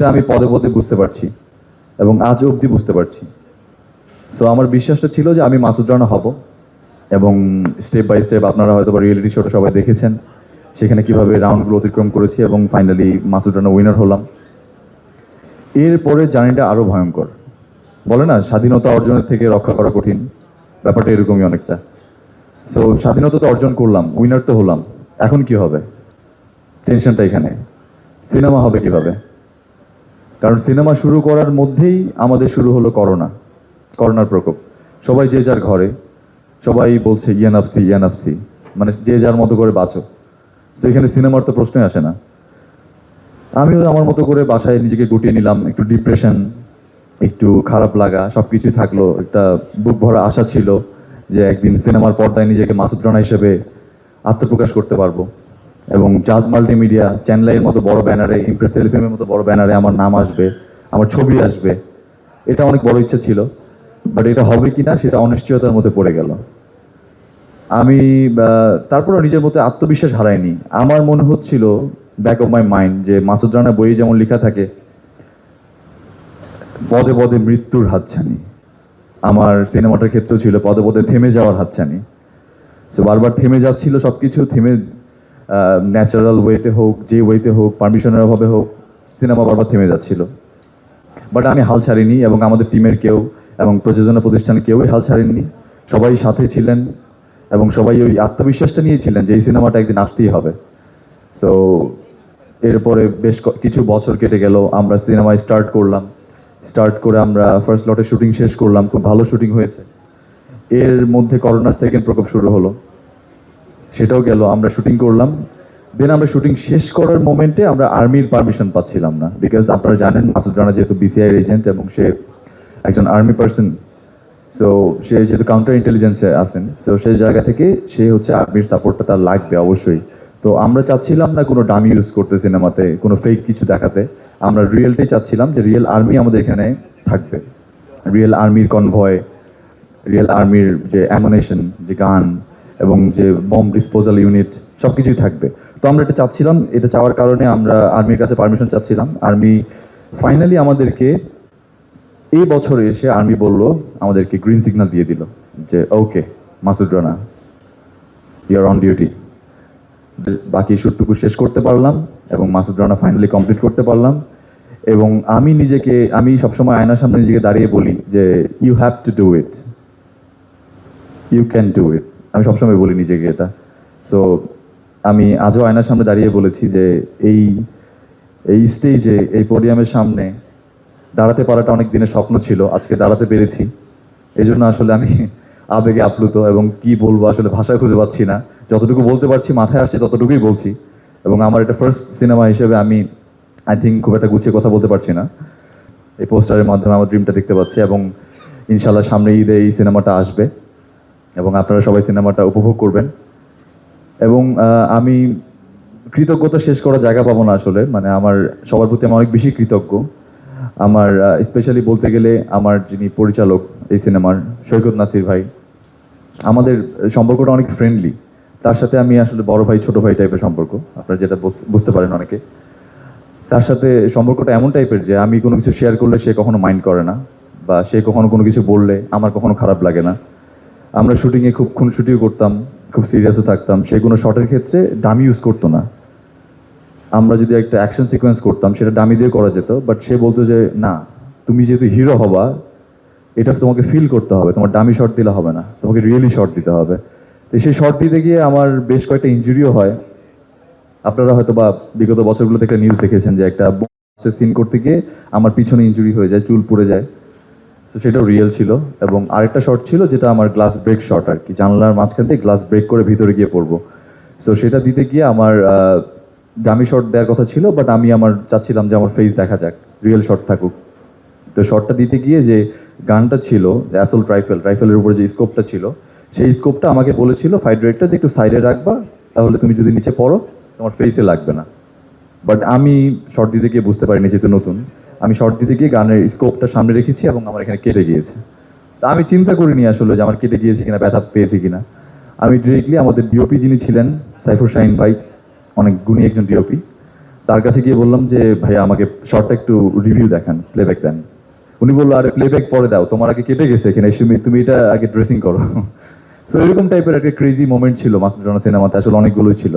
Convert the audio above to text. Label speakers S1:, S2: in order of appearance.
S1: এটা আমি পদে পদে বুঝতে পারছি এবং আজ অবধি বুঝতে পারছি। সো আমার বিশ্বাসটা ছিল যে আমি মাসুদ রানা হব, এবং স্টেপ বাই স্টেপ আপনারা হয়তো বা রিয়েলিটি শোটা সবাই দেখেছেন, সেখানে কিভাবে রাউন্ডগুলো অতিক্রম করেছি এবং ফাইনালি মাসুদ রানা উইনার হলাম। এরপরে জার্নিটা আরও ভয়ঙ্কর। বলে না, স্বাধীনতা অর্জনের থেকে রক্ষা করা কঠিন, ব্যাপারটা এরকমই অনেকটা। সো স্বাধীনতা তো অর্জন করলাম, উইনার তো হলাম, এখন কি হবে? টেনশনটা এখানে, সিনেমা হবে কিভাবে? কারণ সিনেমা শুরু করার মধ্যেই আমাদের শুরু হলো করোনার প্রকোপ। সবাই যে যার ঘরে, সবাই বলছে ইয়ানাপসি ইয়ানাপসি, মানে যে যার মতো করে বাঁচো। তো এখানে সিনেমার তো প্রশ্নই আসে না। আমিও আমার মতো করে বাসায় নিজেকে গুটিয়ে নিলাম, একটু ডিপ্রেশন, একটু খারাপ লাগা সব কিছুই থাকলো, একটা বুক ভরা আশা ছিল যে একদিন সিনেমার পর্দায় নিজেকে মাসুদ রানা হিসেবে আত্মপ্রকাশ করতে পারবো, এবং জাজ মাল্টিমিডিয়া চ্যানেলের মতো বড় ব্যানারে, ইমপ্রেস টেলিফিল্মের মতো বড় ব্যানারে আমার নাম আসবে, আমার ছবি আসবে। এটা অনেক বড় ইচ্ছা ছিল, বাট এটা হবে কি না সেটা অনিশ্চয়তার মধ্যে পড়ে গেল। আমি তারপরও নিজের মধ্যে আত্মবিশ্বাস হারাইনি। আমার মনে হচ্ছিল ব্যাক অফ মাই মাইন্ড যে মাসুদ রানা বইয়ে যেমন লেখা থাকে, পদে পদে মৃত্যুর হাতছানি, আমার সিনেমাটার ক্ষেত্রেও ছিল পদে পদে থেমে যাওয়ার হাতছানি। সো বারবার থেমে যাচ্ছিল সব কিছু, থেমে ন্যাচারাল ওয়েতে হোক, যে ওয়েতে হোক, পারমিশনের অভাবে হোক, সিনেমা বারবার থেমে যাচ্ছিল। বাট আমি হাল ছাড়িনি, এবং আমাদের টিমের কেউ এবং প্রযোজনা প্রতিষ্ঠানের কেউই হাল ছাড়েননি। সবাই সাথে ছিলেন এবং সবাই ওই আত্মবিশ্বাসটা নিয়েছিলেন যে এই সিনেমাটা একদিন আসতেই হবে। সো এরপরে বেশ কিছু বছর কেটে গেল, আমরা সিনেমায় স্টার্ট করে আমরা ফার্স্ট লটের শুটিং শেষ করলাম, খুব ভালো শুটিং হয়েছে। এর মধ্যে করোনার সেকেন্ড প্রকোপ শুরু হলো, সেটাও গেল, আমরা শুটিং করলাম। দেন আমরা শুটিং শেষ করার মোমেন্টে আমরা আর্মির পারমিশন পাচ্ছিলাম না, বিকজ আপনারা জানেন মাসুদ রানা যেহেতু বিসিআই এজেন্ট এবং সে একজন আর্মি পার্সন। সো সে যেহেতু কাউন্টার ইন্টেলিজেন্সে আছেন, সো সেই জায়গা থেকে সে হচ্ছে আর্মির সাপোর্টটা তার লাগবে অবশ্যই। তো আমরা চাচ্ছিলাম না কোনো ডামি ইউজ করতে সিনেমাতে, কোনো ফেক কিছু দেখাতে। আমরা রিয়েলটাই চাচ্ছিলাম যে রিয়েল আর্মি আমাদের এখানে থাকবে, রিয়েল আর্মির কনভয়, রিয়েল আর্মির যে অ্যামুনেশন, যে গান এবং যে বম ডিসপোজাল ইউনিট সব কিছুই থাকবে। তো আমরা এটা চাচ্ছিলাম, এটা চাওয়ার কারণে আমরা আর্মির কাছে পারমিশন চাচ্ছিলাম। আর্মি ফাইনালি আমাদেরকে এই বছরে এসে আর্মি বলল, আমাদেরকে গ্রিন সিগন্যাল দিয়ে দিল যে okay Masud Rana, you're on duty. বাকি শুটটুকু শেষ করতে পারলাম এবং মাসুদ রানা ফাইনালি কমপ্লিট করতে পারলাম। এবং আমি সবসময় আয়নার সামনে নিজেকে দাঁড়িয়ে বলি যে you have to do it, you can do it. আমি সবসময় বলি নিজেকে এটা। সো আমি আজও আয়নার সামনে দাঁড়িয়ে বলেছি যে এই এই স্টেজে, এই পোডিয়ামের সামনে দাঁড়াতে পারাটা অনেক দিনের স্বপ্ন ছিল, আজকে দাঁড়াতে পেরেছি। এই জন্য আসলে আমি আবেগে আপ্লুত, এবং কি বলবো আসলে ভাষা খুঁজে পাচ্ছি না। যতটুকু বলতে পারছি, মাথায় আসছে ততটুকুই বলছি। এবং আমার এটা ফার্স্ট সিনেমা হিসেবে আমি আই থিঙ্ক খুব একটা গুছিয়ে কথা বলতে পারছি না। এই পোস্টারের মাধ্যমে আমার ড্রিমটা দেখতে পাচ্ছি, এবং ইনশাল্লাহ সামনে ঈদে এই সিনেমাটা আসবে এবং আপনারা সবাই সিনেমাটা উপভোগ করবেন। এবং আমি কৃতজ্ঞতা শেষ করার জায়গা পাবো না আসলে, মানে আমার সবার প্রতি আমি অনেক বেশি কৃতজ্ঞ। আমার স্পেশালি বলতে গেলে আমার যিনি পরিচালক এই সিনেমার, সৈকত নাসির ভাই, আমাদের সম্পর্কটা অনেক ফ্রেন্ডলি। তার সাথে আমি আসলে বড় ভাই ছোট ভাই টাইপের সম্পর্ক, আপনারা যেটা বুঝতে পারেন অনেকে। তার সাথে সম্পর্কটা এমন টাইপের যে আমি কোনো কিছু শেয়ার করলে সে কখনো মাইন্ড করে না, বা সে কখনো কোনো কিছু বললে আমার কখনো খারাপ লাগে না। আমরা শুটিংয়ে খুব খুনসুটিও করতাম, খুব সিরিয়াসও থাকতাম। সে কোনো শটের ক্ষেত্রে ডামি ইউজ করতো না। আমরা যদি একটা অ্যাকশন সিকোয়েন্স করতাম, সেটা ডামি দিয়ে করা যেত, বাট সে বলতো যে না, তুমি যেহেতু হিরো হবা, এটা তোমাকে ফিল করতে হবে, তোমার ডামি শট দিলে হবে না, তোমাকে রিয়েলি শট দিতে হবে। তো সেই শট দিতে গিয়ে আমার বেশ কয়েকটা ইনজুরিও হয়। আপনারা হয়তো বা বিগত বছরগুলোতে একটা নিউজ দেখেছেন যে একটা সিন করতে গিয়ে আমার পিছনে ইনজুরি হয়ে যায়, চুল পুড়ে যায়। তো সেটাও রিয়েল ছিল। এবং আরেকটা শট ছিল যেটা আমার গ্লাস ব্রেক শট আর কি, জানলার মাঝখান থেকে গ্লাস ব্রেক করে ভিতরে গিয়ে পড়বো। সো সেটা দিতে গিয়ে আমার ডামি শট দেওয়ার কথা ছিল, বাট আমি চাচ্ছিলাম যে আমার ফেস দেখা যাক, রিয়েল শট থাকুক। তো শটটা দিতে গিয়ে যে গানটা ছিল, অ্যাসল্ট রাইফেলের উপরে যে স্কোপটা ছিল, সেই স্কোপটা আমাকে বলেছিল ফাইট ডিরেক্টর যে একটু সাইডে রাখবা, তাহলে তুমি যদি নিচে পড়ো তোমার ফেসে লাগবে না। বাট আমি শর্ট দিতে গিয়ে বুঝতে পারিনি, যেহেতু নতুন, আমি শর্ট দিতে গিয়ে গানের স্কোপটা সামনে রেখেছি এবং আমার এখানে কেটে গিয়েছে। তা আমি চিন্তা করিনি আসলে যে আমার কেটে গিয়েছে কিনা, ব্যথা পেয়েছি কিনা। আমি ডিরেক্টলি আমাদের ডিওপি যিনি ছিলেন, সাইফুর শাহিন ভাই, অনেক গুণী একজন ডিওপি, তার কাছে গিয়ে বললাম যে ভাইয়া আমাকে শর্টটা একটু রিভিউ দেখান, প্লেব্যাক দেন। উনি বললো আরে প্লেব্যাক পরে দাও, তোমার আগে কেটে গেছে এখানে, তুমি এটা আগে ড্রেসিং করো। সো এরকম টাইপের একটা ক্রেজি মোমেন্ট ছিল মাসুদ রানা সিনেমাতে, আসলে অনেকগুলোই ছিল।